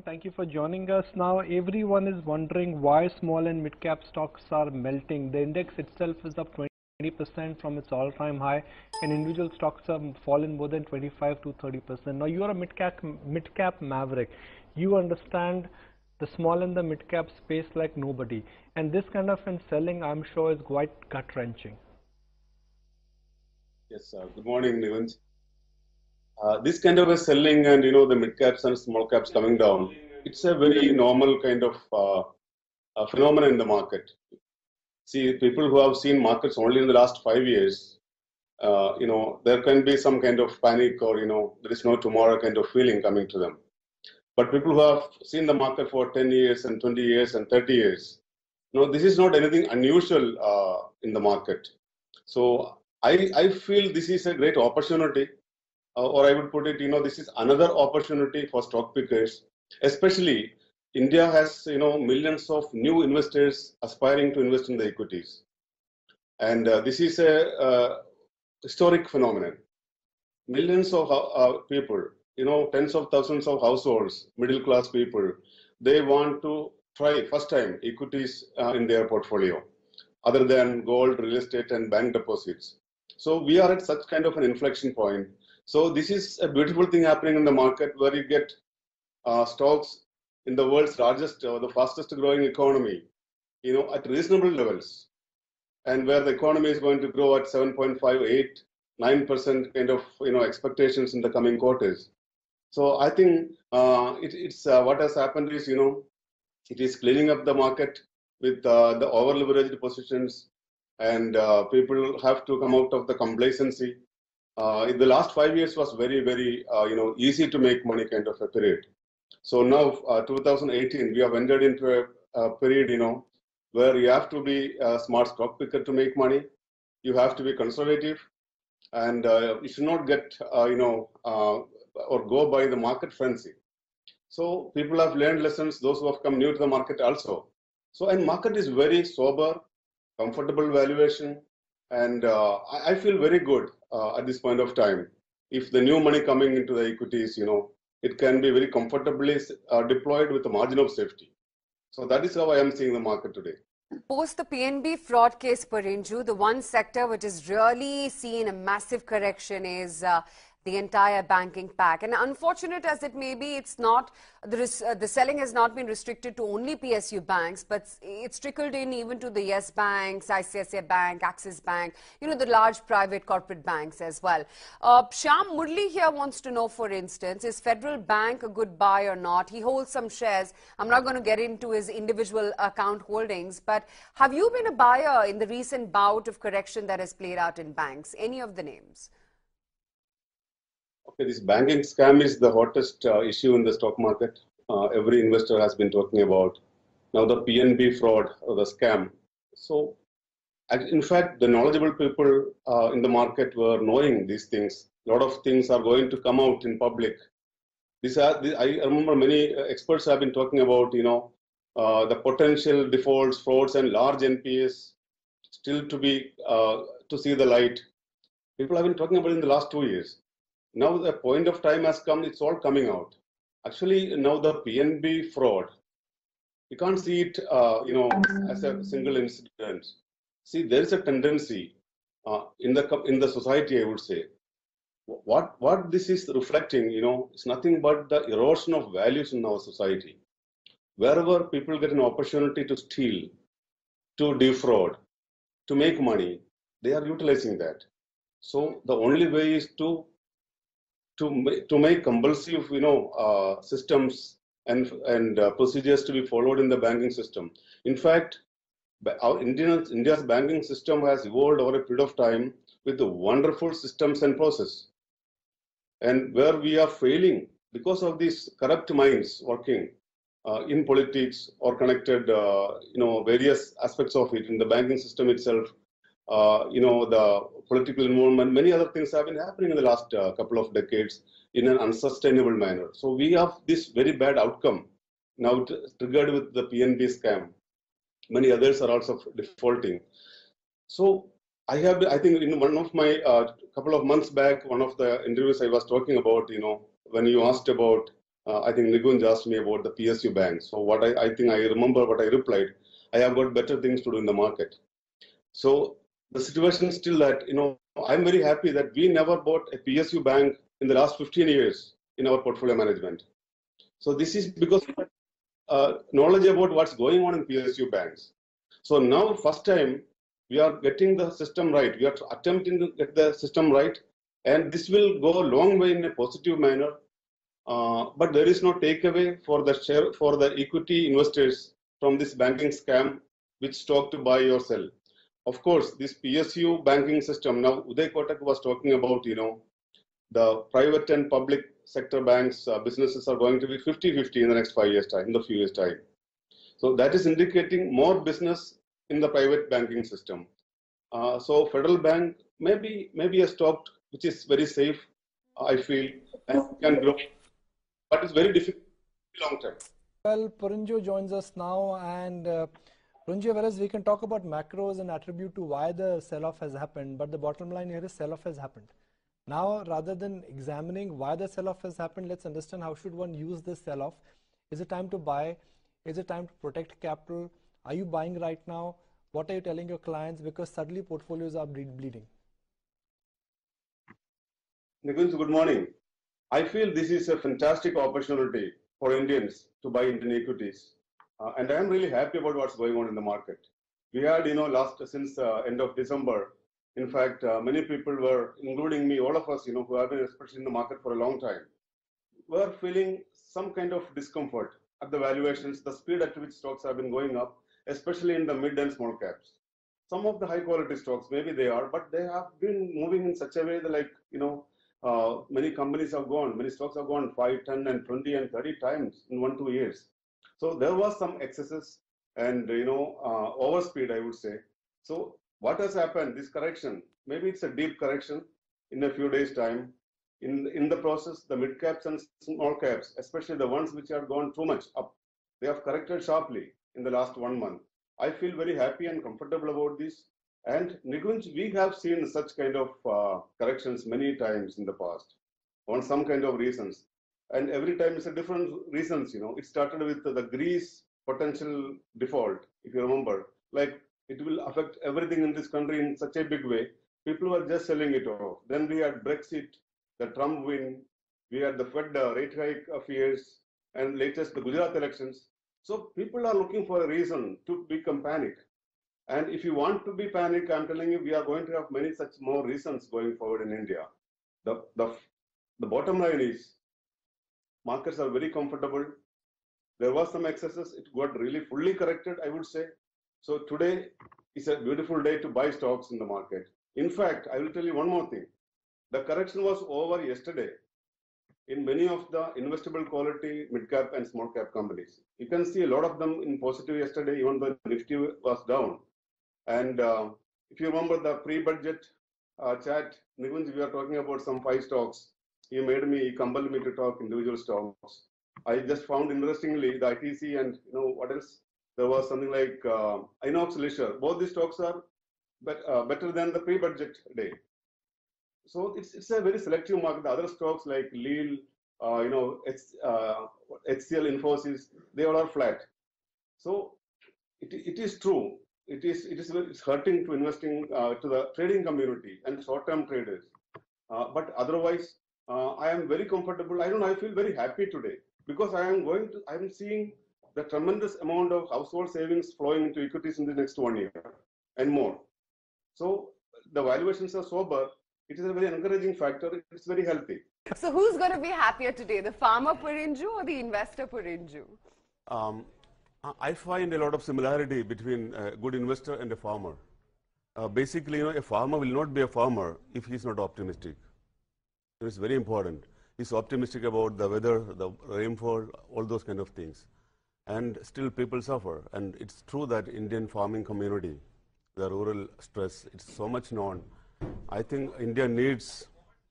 Thank you for joining us. Now, everyone is wondering why small and mid-cap stocks are melting. The index itself is up 20% from its all-time high, and individual stocks have fallen more than 25 to 30%. Now, you are a mid-cap maverick. You understand the small and the mid-cap space like nobody, and this kind of selling, I'm sure, is quite gut-wrenching. Yes, good morning, Nivanj. This kind of a selling and the mid caps and small caps coming down, it's a very normal kind of phenomenon in the market. See, people who have seen markets only in the last 5 years, there can be some kind of panic or there is no tomorrow kind of feeling coming to them. But people who have seen the market for 10 years and 20 years and 30 years, this is not anything unusual in the market. So I feel this is a great opportunity. Or I would put it, this is another opportunity for stock pickers. Especially, India has, millions of new investors aspiring to invest in the equities. And this is a historic phenomenon. Millions of people, tens of thousands of households, middle-class people, they want to try first time equities in their portfolio, other than gold, real estate, and bank deposits. So we are at such kind of an inflection point. So this is a beautiful thing happening in the market where you get stocks in the world's largest or the fastest growing economy, at reasonable levels, and where the economy is going to grow at 7.58, 9% kind of, expectations in the coming quarters. So I think it's what has happened is, it is cleaning up the market with the over leveraged positions, and people have to come out of the complacency. In the last 5 years was very, very, easy to make money kind of a period. So now, 2018, we have entered into a period, where you have to be a smart stock picker to make money. You have to be conservative, and you should not get, or go by the market frenzy. So people have learned lessons, those who have come new to the market also. So, and market is very sober, comfortable valuation, and I feel very good at this point of time. If the new money coming into the equities, it can be very comfortably deployed with a margin of safety. So that is how I am seeing the market today. Post the PNB fraud case, Porinju, the one sector which has really seen a massive correction is the entire banking pack. And unfortunate as it may be, it's not the selling has not been restricted to only PSU banks, but it's trickled in even to the Yes Banks, ICICI Bank, Axis Bank, the large private corporate banks as well. Shyam Murli here wants to know, for instance, is Federal Bank a good buy or not? He holds some shares. I'm not going to get into his individual account holdings, but have you been a buyer in the recent bout of correction that has played out in banks? Any of the names? Okay, this banking scam is the hottest issue in the stock market. Every investor has been talking about now the PNB fraud or the scam. So, in fact, the knowledgeable people in the market were knowing these things. A lot of things are going to come out in public. I remember many experts have been talking about, the potential defaults, frauds, and large NPAs still to be to see the light. People have been talking about it in the last 2 years. Now the point of time has come, it's all coming out. Actually, now the PNB fraud, you can't see it, as a single incident. See, there is a tendency in the society, I would say. What this is reflecting, it's nothing but the erosion of values in our society. Wherever people get an opportunity to steal, to defraud, to make money, they are utilizing that. So the only way is to make compulsive, systems and procedures to be followed in the banking system. In fact, India's banking system has evolved over a period of time with the wonderful systems and process. And where we are failing because of these corrupt minds working in politics or connected, various aspects of it in the banking system itself, the political involvement, many other things have been happening in the last couple of decades in an unsustainable manner. So we have this very bad outcome now triggered with the PNB scam. Many others are also defaulting. So I think in one of my couple of months back, one of the interviews I was talking about, when you asked about I think Nigunj asked me about the PSU banks. So what I think I remember what I replied, I have got better things to do in the market. So the situation is still that, I'm very happy that we never bought a PSU bank in the last 15 years in our portfolio management. So this is because knowledge about what's going on in PSU banks. So now, first time, we are getting the system right. We are attempting to get the system right, and this will go a long way in a positive manner. But there is no takeaway for the equity investors from this banking scam, which stock to buy or sell. Of course, this PSU banking system. Now, Uday Kotak was talking about, the private and public sector banks businesses are going to be 50-50 in the next 5 years time, in the few years time. So that is indicating more business in the private banking system. So Federal Bank maybe a stock which is very safe, I feel, and can grow, but it's very difficult long term. Well, Porinju joins us now, and Porinju, whereas we can talk about macros and attribute to why the sell-off has happened, but the bottom line here is sell-off has happened. Now, rather than examining why the sell-off has happened, let's understand how should one use this sell-off. Is it time to buy? Is it time to protect capital? Are you buying right now? What are you telling your clients? Because suddenly portfolios are bleeding. Nikunj, good morning. I feel this is a fantastic opportunity for Indians to buy Indian equities. And I am really happy about what's going on in the market. We had, since end of December, in fact, many people were, including me, all of us, who have been especially in the market for a long time, were feeling some kind of discomfort at the valuations, the speed at which stocks have been going up, especially in the mid and small caps. Some of the high quality stocks, maybe they are, but they have been moving in such a way that, like, many companies have gone, many stocks have gone 5, 10, and 20 and 30 times in 1-2 years. So there was some excesses and, overspeed, I would say. So what has happened, this correction, maybe it's a deep correction in a few days' time. In the process, the mid caps and small caps, especially the ones which have gone too much up, they have corrected sharply in the last 1 month. I feel very happy and comfortable about this. And Nikunj, we have seen such kind of corrections many times in the past on some kind of reasons. And every time it's a different reasons, It started with the Greece potential default, if you remember. Like, it will affect everything in this country in such a big way. People were just selling it off. Then we had Brexit, the Trump win, we had the Fed rate hike fears, and latest the Gujarat elections. So people are looking for a reason to become panic. And if you want to be panic, I'm telling you, we are going to have many such more reasons going forward in India. The bottom line is, markets are very comfortable. There was some excesses. It got really fully corrected, I would say. So today is a beautiful day to buy stocks in the market. In fact, I will tell you one more thing. The correction was over yesterday in many of the investable quality mid-cap and small-cap companies. You can see a lot of them in positive yesterday, even though Nifty was down. And if you remember the pre-budget chat, Nikunj, we are talking about some 5 stocks. He compelled me to talk individual stocks. I just found interestingly the ITC and what else? There was something like Inox Leisure. Both these stocks are better than the pre-budget day. So it's a very selective market. The other stocks like Leel, HCL, Infosys, they all are flat. So it is true. It's hurting to investing to the trading community and short-term traders. But otherwise, I am very comfortable. I feel very happy today because I am seeing the tremendous amount of household savings flowing into equities in the next 1 year and more. So the valuations are sober. It is a very encouraging factor. It's very healthy. So who's going to be happier today, the farmer Porinju or the investor Porinju? I find a lot of similarity between a good investor and a farmer. Basically, a farmer will not be a farmer if he's not optimistic. It's very important. He's optimistic about the weather, the rainfall, all those kind of things. And still people suffer. And it's true that Indian farming community, the rural stress, it's so much known. I think India needs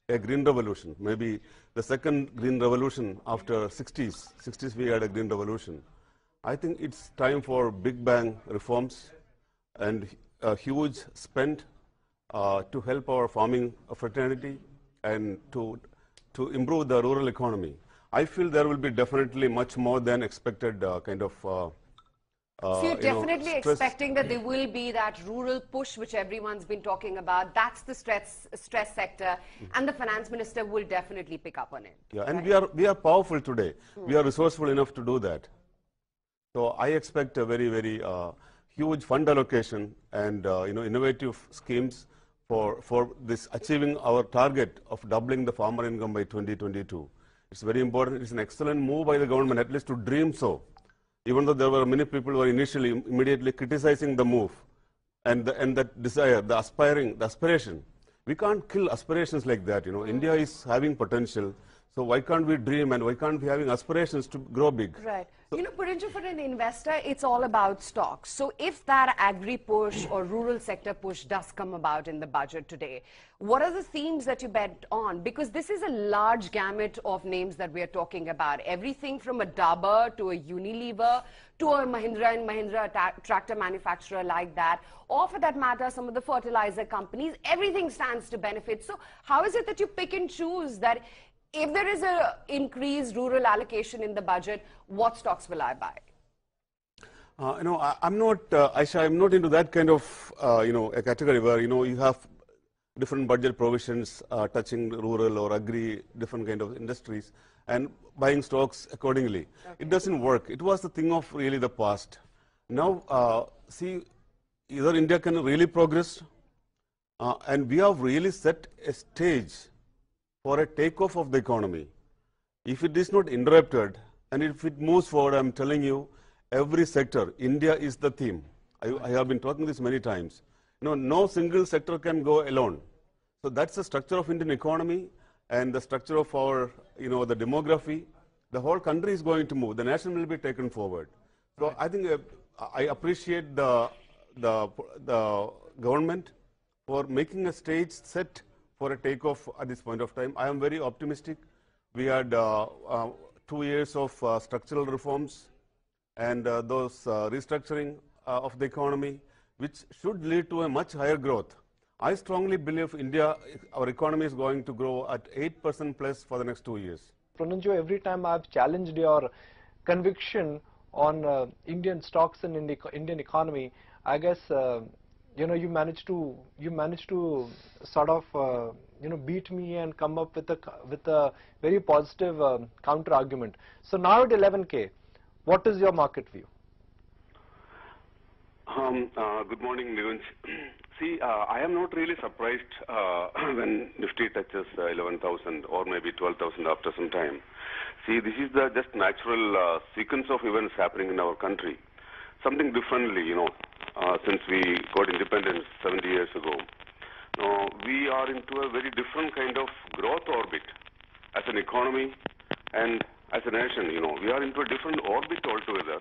a green revolution. Maybe the second green revolution after 60s. 60s we had a green revolution. I think it's time for big bang reforms and a huge spend to help our farming fraternity and to improve the rural economy. I feel there will be definitely much more than expected kind of So you're definitely stress. expecting that there will be that rural push which everyone's been talking about. That's the stress sector, and the finance minister will definitely pick up on it. Yeah, and we are powerful today. We are resourceful enough to do that. So I expect a very, very huge fund allocation and innovative schemes for this achieving our target of doubling the farmer income by 2022. It's very important. It's an excellent move by the government, at least to dream so. Even though there were many people who were initially immediately criticizing the move and that desire, the aspiration. We can't kill aspirations like that. India is having potential. So why can't we dream and why can't we having aspirations to grow big? Right. So, Porinju, for an investor, it's all about stocks. So if that agri push or rural sector push does come about in the budget today, what are the themes that you bet on? Because this is a large gamut of names that we are talking about. Everything from a Dabur to a Unilever to a Mahindra & Mahindra tractor manufacturer like that, or for that matter, some of the fertilizer companies, everything stands to benefit. So how is it that you pick and choose that if there is an increased rural allocation in the budget, what stocks will I buy? I'm not, Aisha, I'm not into that kind of, a category where, you have different budget provisions touching rural or agri, different kind of industries, and buying stocks accordingly. Okay. It doesn't work. It was the thing of really the past. Now, see, either India can really progress, and we have really set a stage for a takeoff of the economy. If it is not interrupted and if it moves forward, I'm telling you, every sector, India is the theme. I have been talking this many times. No single sector can go alone. So that's the structure of Indian economy and the structure of our, the demography. The whole country is going to move. The nation will be taken forward. So I think I appreciate the government for making a stage set for a takeoff at this point of time. I am very optimistic. We had 2 years of structural reforms and those restructuring of the economy, which should lead to a much higher growth. I strongly believe India, our economy is going to grow at 8% plus for the next 2 years. Porinju, every time I've challenged your conviction on Indian stocks and in the Indian economy, I guess you managed to sort of beat me and come up with a very positive counter argument. So now at 11K, what is your market view? Good morning, Nikunj. See, I am not really surprised when Nifty touches 11,000 or maybe 12,000 after some time. See, this is the just natural sequence of events happening in our country. Something differently, since we got independence 70 years ago. Now, we are into a very different kind of growth orbit as an economy and as a nation, we are into a different orbit altogether.